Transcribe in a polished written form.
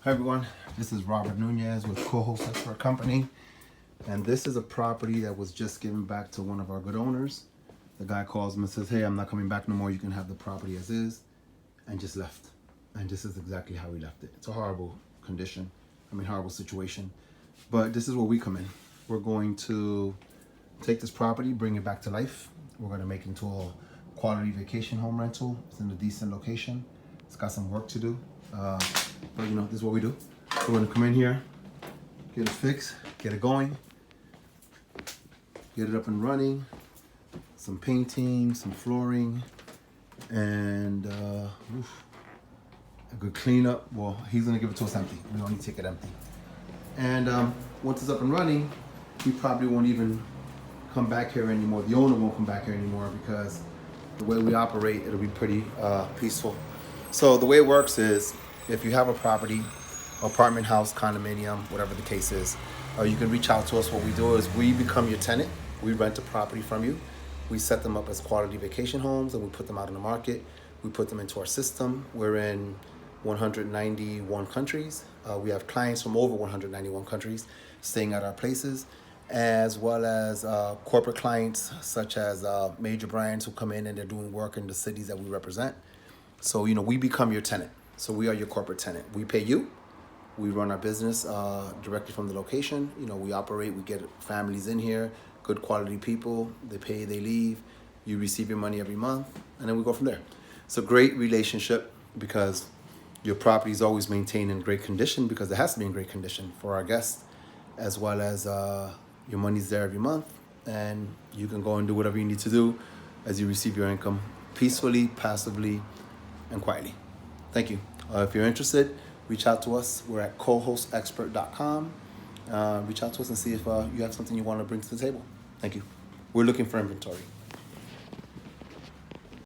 Hi everyone, this is Robert Nunez with co-host for a company, and this is a property that was just given back to one of our good owners. The guy calls me and says, hey, I'm not coming back no more, you can have the property as is, and just left. And this is exactly how he left it. It's a horrible condition, horrible situation, but this is where we come in. We're going to take this property, bring it back to life. We're going to make it into a quality vacation home rental. It's in a decent location. It's got some work to do. But this is what we do. We're gonna come in here, get it fixed, get it going, get it up and running, some painting, some flooring, and a good cleanup. Well, he's gonna give it to us empty. We don't need to take it empty. And once it's up and running, we probably won't even come back here anymore. The owner won't come back here anymore because the way we operate, it'll be pretty peaceful. So the way it works is, if you have a property, apartment house, condominium, whatever the case is, you can reach out to us. What we do is we become your tenant. We rent a property from you. We set them up as quality vacation homes and we put them out in the market. We put them into our system. We're in 191 countries. We have clients from over 191 countries staying at our places, as well as corporate clients such as major brands who come in and they're doing work in the cities that we represent. So, we become your tenant. So we are your corporate tenant. We pay you. We run our business directly from the location. We operate, we get families in here, good quality people. They pay, they leave. You receive your money every month, and then we go from there. It's a great relationship because your property is always maintained in great condition, because it has to be in great condition for our guests, as well as your money's there every month, and you can go and do whatever you need to do as you receive your income peacefully, passively, and quietly. Thank you. If you're interested, reach out to us. We're at cohostexpert.com. Reach out to us and see if you have something you want to bring to the table. Thank you. We're looking for inventory.